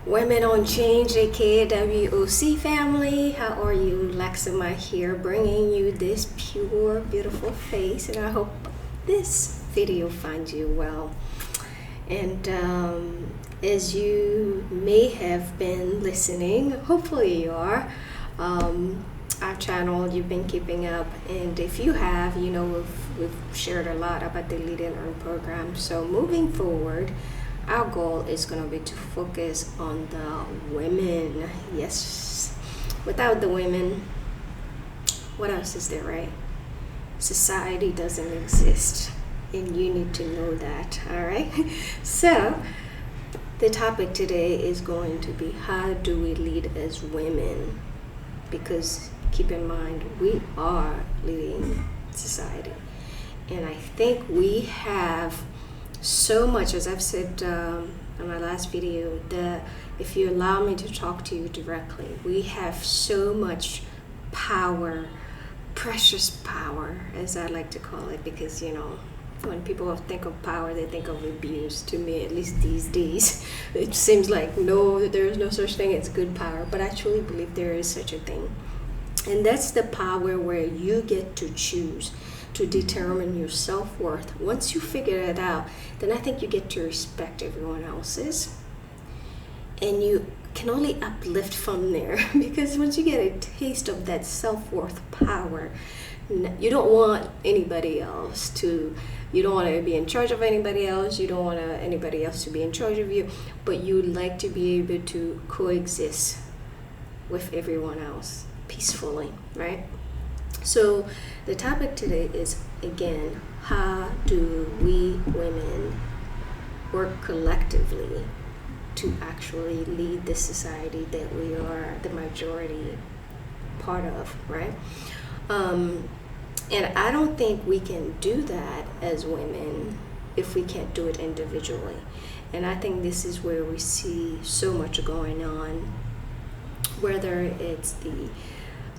Women on Change, aka WOC family. How are you? Lexima here, bringing you this pure, beautiful face, and I hope this video finds you well. And as you may have been listening, hopefully you are, our channel, you've been keeping up, and if you have, you know we've shared a lot about the Lead and Earn program. So moving forward, our goal is going to be to focus on the women. Yes, without the women, what else is there, right? Society doesn't exist, and you need to know that. All right. So the topic today is going to be, how do we lead as women? Because keep in mind, we are leading society, and I think we have so much, as I've said in my last video, that if you allow me to talk to you directly, we have so much power, precious power, as I like to call it, because when people think of power, they think of abuse. To me, at least these days, it seems like no, there is no such thing as good power, but I truly believe there is such a thing, and that's the power where you get to choose to determine your self-worth. Once you figure it out, then I think you get to respect everyone else's, and you can only uplift from there. Because once you get a taste of that self-worth power, you don't want anybody else to, you don't want to be in charge of anybody else, you don't want anybody else to be in charge of you, but you like to be able to coexist with everyone else peacefully, right? So the topic today is, again, how do we women work collectively to actually lead the society that we are the majority part of, right? And I don't think we can do that as women if we can't do it individually. And I think this is where we see so much going on, whether it's the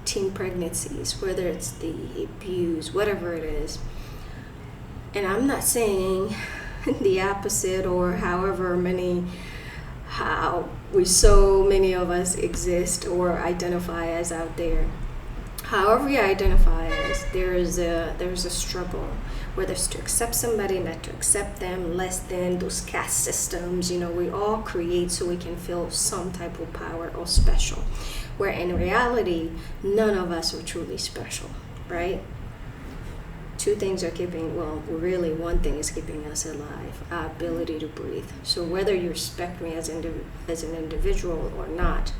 teen pregnancies, whether it's the abuse, whatever it is. And I'm not saying the opposite, or how so many of us exist or identify as out there. However you identify as, there's a struggle, whether it's to accept somebody, not to accept them, less than, those caste systems, we all create so we can feel some type of power or special, where in reality, none of us are truly special, right? Two things are really one thing is keeping us alive, our ability to breathe. So whether you respect me as an individual or not,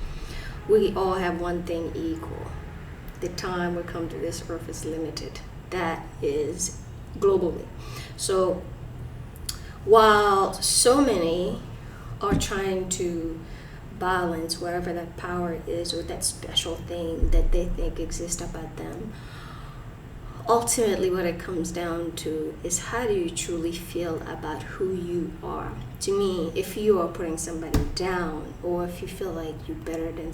we all have one thing equal. The time we come to this earth is limited. That is globally. So while so many are trying to balance whatever that power is, or that special thing that they think exists about them, ultimately what it comes down to is, how do you truly feel about who you are? To me, if you are putting somebody down, or if you feel like you're better than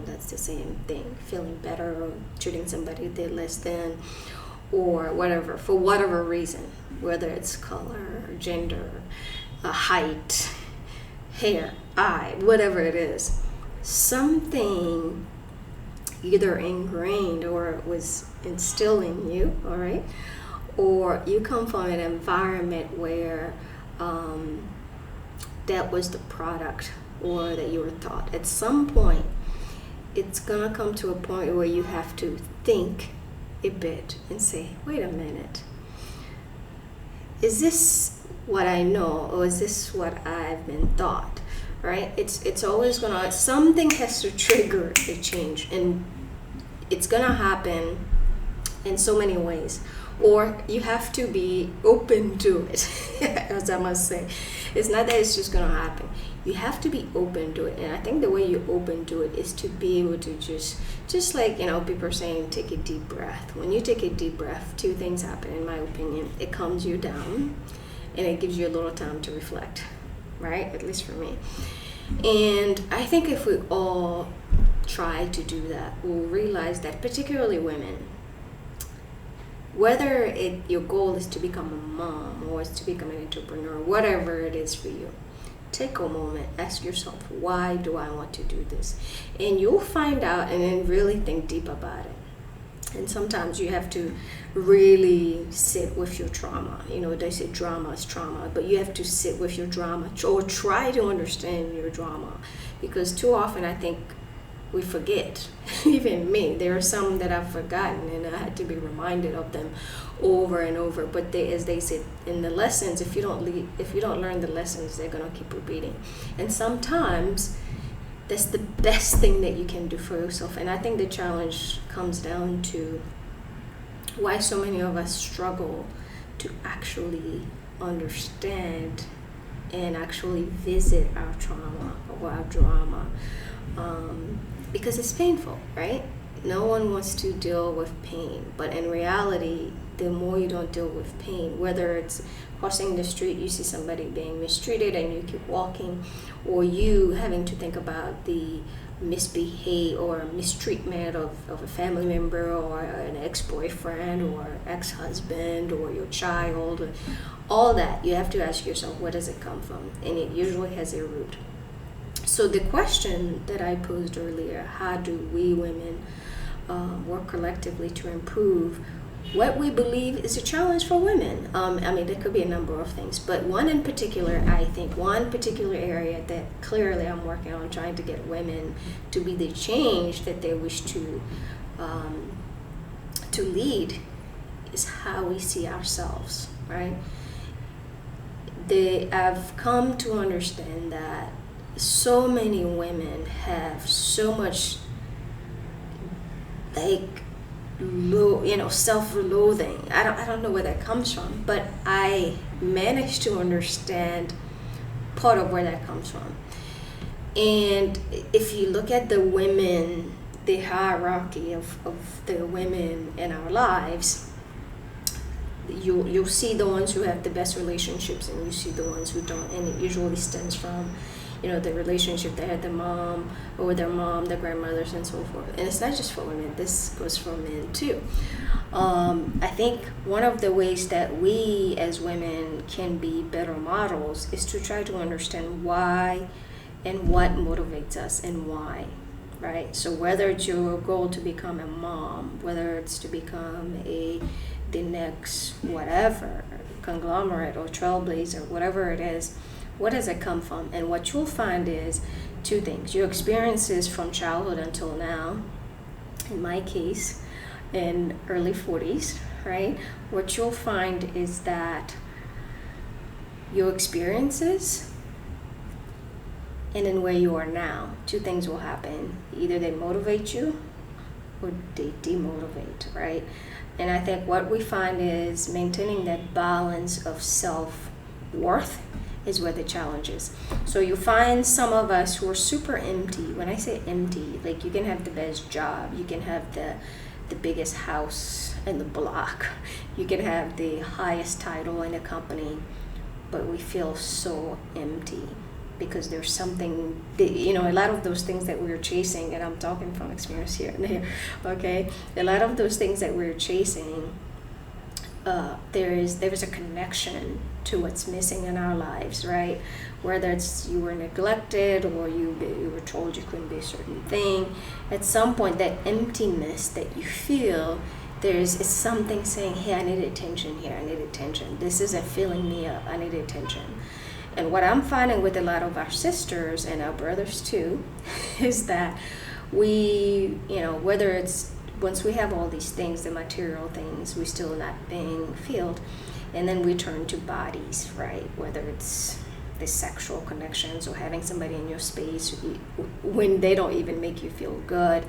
that's the same thing, feeling better, or treating somebody they're less than, or whatever, for whatever reason, whether it's color, gender, height, hair, eye, whatever it is, something either ingrained or was instilled in you, all right, or you come from an environment where that was the product, or that you were taught. At some point, it's gonna come to a point where you have to think a bit and say, wait a minute, is this what I know, or is this what I've been taught? Right? It's always gonna, something has to trigger a change, and it's gonna happen in so many ways, or you have to be open to it. As I must say, it's not that it's just gonna happen. You have to be open to it, and I think the way you open to it is to be able to just like people are saying, take a deep breath. When you take a deep breath, two things happen, in my opinion. It calms you down, and it gives you a little time to reflect, right? At least for me. And I think if we all try to do that, we'll realize that, particularly women, whether your goal is to become a mom, or is to become an entrepreneur, whatever it is for you, take a moment, ask yourself, why do I want to do this? And you'll find out, and then really think deep about it. And sometimes you have to really sit with your trauma. You know, they say drama is trauma, but you have to sit with your drama or try to understand your drama, because too often I think we forget. Even me, there are some that I've forgotten, and I had to be reminded of them over and over. But as they said in the lessons, if you don't learn the lessons, they're gonna keep repeating. And sometimes that's the best thing that you can do for yourself. And I think the challenge comes down to why so many of us struggle to actually understand and actually visit our trauma or our drama, because it's painful, right? No one wants to deal with pain, but in reality, the more you don't deal with pain, whether it's crossing the street, you see somebody being mistreated and you keep walking, or you having to think about the misbehave or mistreatment of a family member or an ex-boyfriend or ex-husband or your child, all that, you have to ask yourself, where does it come from? And it usually has a root. So the question that I posed earlier, how do we women work collectively to improve what we believe is a challenge for women? I mean, there could be a number of things, but one in particular, I think one particular area that clearly I'm working on trying to get women to be the change that they wish to lead is how we see ourselves, right? I've come to understand that so many women have so much self-loathing. I don't know where that comes from, but I managed to understand part of where that comes from. And if you look at the women, the hierarchy of the women in our lives, you'll see the ones who have the best relationships, and you see the ones who don't, and it usually stems from the relationship they had, the mom or their mom, their grandmothers, and so forth. And it's not just for women, this goes for men too. I think one of the ways that we as women can be better models is to try to understand why and what motivates us and why, right? So whether it's your goal to become a mom, whether it's to become the next whatever, conglomerate or trailblazer, whatever it is, what does it come from? And what you'll find is two things. Your experiences from childhood until now, in my case, in early 40s, right? What you'll find is that your experiences and in where you are now, two things will happen. Either they motivate you or they demotivate, right? And I think what we find is maintaining that balance of self-worth is where the challenge is. So you find some of us who are super empty. When I say empty, like you can have the best job, you can have the biggest house in the block, you can have the highest title in a company, but we feel so empty because there's something, a lot of those things that we're chasing, and I'm talking from experience here and there, okay? A lot of those things that we're chasing, there is a connection to what's missing in our lives, right? Whether it's you were neglected or you were told you couldn't be a certain thing, at some point that emptiness that you feel, it's something saying, hey, I need attention here, I need attention. This isn't filling me up, I need attention. And what I'm finding with a lot of our sisters and our brothers too, is that we, whether it's once we have all these things, the material things, we're still not being filled. And then we turn to bodies, right? Whether it's the sexual connections or having somebody in your space when they don't even make you feel good.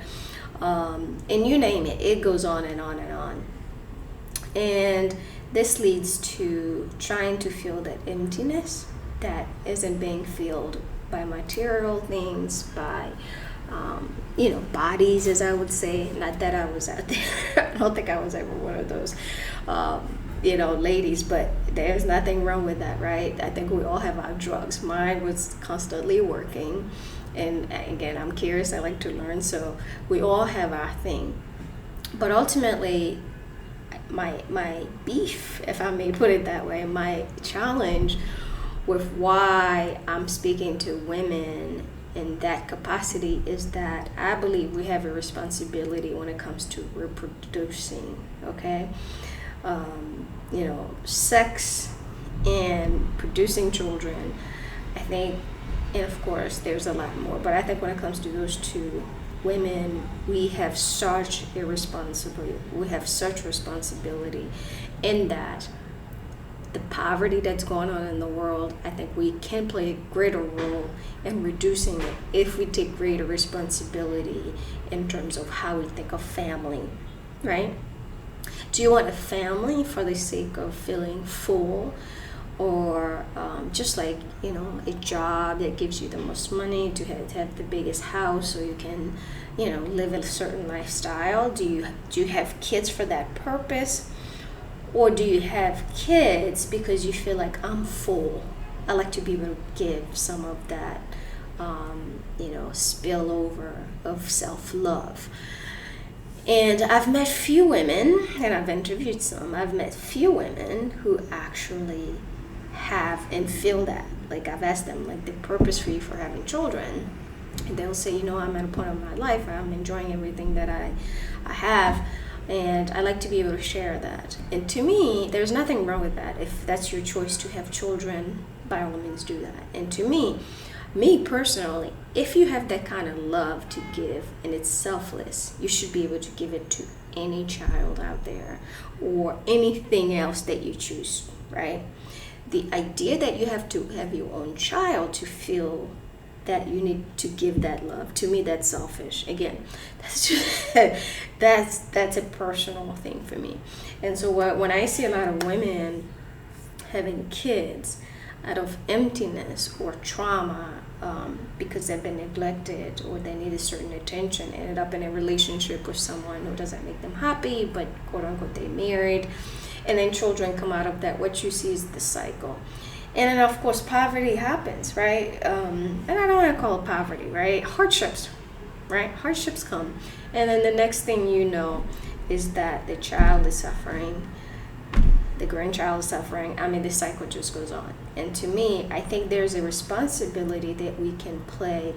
And you name it, it goes on and on and on. And this leads to trying to fill that emptiness that isn't being filled by material things, by bodies, as I would say. Not that I was out there. I don't think I was ever one of those, ladies, but there's nothing wrong with that, right? I think we all have our drugs. Mine was constantly working. And again, I'm curious, I like to learn, so we all have our thing. But ultimately, my beef, if I may put it that way, my challenge with why I'm speaking to women in that capacity is that I believe we have a responsibility when it comes to reproducing, okay? Sex and producing children, I think, and of course there's a lot more, but I think when it comes to those two, women, we have such responsibility in that the poverty that's going on in the world, I think we can play a greater role in reducing it if we take greater responsibility in terms of how we think of family, right? Do you want a family for the sake of feeling full, or just like, a job that gives you the most money, to have the biggest house so you can, live a certain lifestyle? Do you have kids for that purpose? Or do you have kids because you feel like, I'm full, I like to be able to give some of that, spillover of self-love? And I've met few women, and I've interviewed some, I've met few women who actually have and feel that. Like, I've asked them, like, the purpose for you for having children, and they'll say, I'm at a point of my life where I'm enjoying everything that I have, and I like to be able to share that. And to me, there's nothing wrong with that. If that's your choice to have children, by all means do that. And to me personally, if you have that kind of love to give and it's selfless, you should be able to give it to any child out there or anything else that you choose, right? The idea that you have to have your own child to feel that you need to give that love, to me, that's selfish. Again, that's just that's a personal thing for me. And so when I see a lot of women having kids out of emptiness or trauma, because they've been neglected or they need a certain attention, ended up in a relationship with someone who doesn't make them happy, but quote unquote they married, and then children come out of that, what you see is the cycle. And then of course poverty happens, right? And I don't want to call it poverty, right? Hardships, right? Hardships come, and then the next thing you know is that the child is suffering, the grandchild is suffering. I mean, the cycle just goes on. And to me, I think there's a responsibility that we can play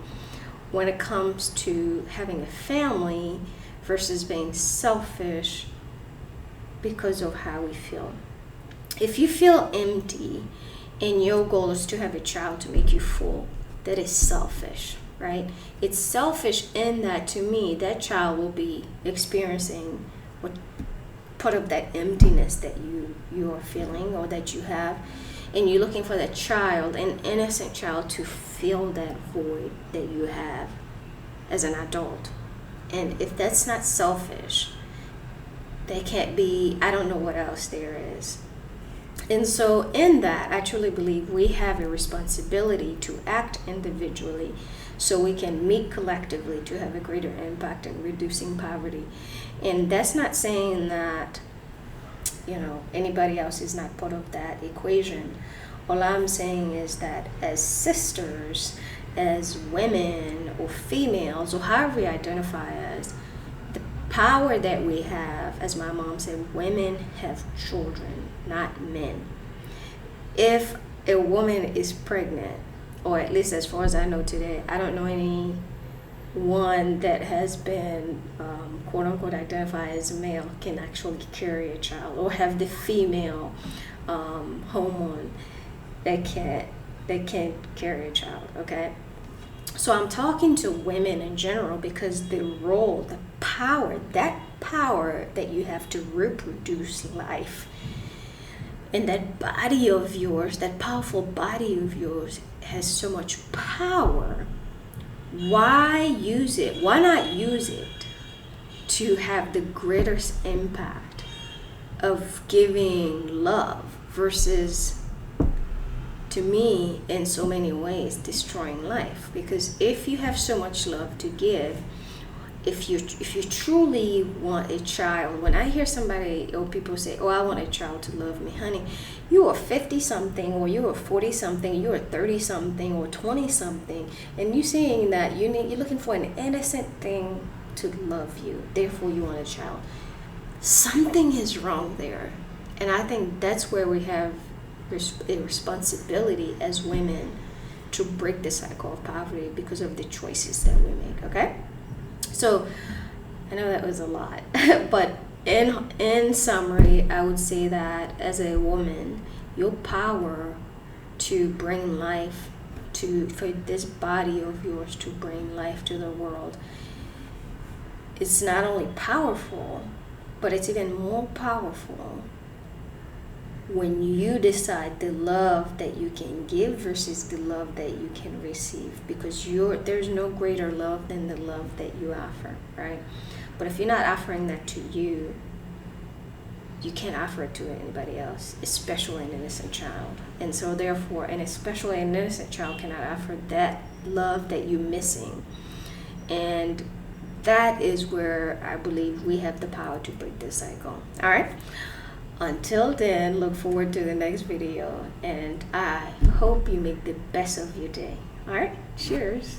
when it comes to having a family versus being selfish because of how we feel. If you feel empty and your goal is to have a child to make you full, that is selfish, right? It's selfish in that, to me, that child will be experiencing what part of that emptiness that you are feeling or that you have, and you're looking for that child, an innocent child, to fill that void that you have as an adult. And if that's not selfish, they can't be, I don't know what else there is. And so in that, I truly believe we have a responsibility to act individually so we can meet collectively to have a greater impact in reducing poverty. And that's not saying that, anybody else is not part of that equation. All I'm saying is that as sisters, as women or females, or however we identify as, the power that we have, as my mom said, women have children, not men. If a woman is pregnant, or at least as far as I know today, I don't know any one that has been quote unquote identified as a male can actually carry a child, or have the female hormone that can't carry a child. Okay, so I'm talking to women in general because the role, the power, that power that you have to reproduce life, and that body of yours, that powerful body of yours has so much power. Why use it? Why not use it to have the greatest impact of giving love versus, to me, in so many ways, destroying life? Because if you have so much love to give, if you truly want a child, when I hear somebody or people say, I want a child to love me, honey, you are 50 something, or you are 40 something, you are 30 something, or 20 something, and you saying that you're looking for an innocent thing to love you, therefore you want a child. Something is wrong there. And I think that's where we have a responsibility as women to break the cycle of poverty because of the choices that we make. Okay, so I know that was a lot, but in summary, I would say that as a woman, your power to bring life for this body of yours to bring life to the world, it's not only powerful, but it's even more powerful when you decide the love that you can give versus the love that you can receive, because there's no greater love than the love that you offer, right? But if you're not offering that to you, you can't offer it to anybody else, especially an innocent child. And so therefore, and especially an innocent child cannot offer that love that you're missing. And that is where I believe we have the power to break this cycle. All right. Until then, look forward to the next video, and I hope you make the best of your day. All right. Cheers.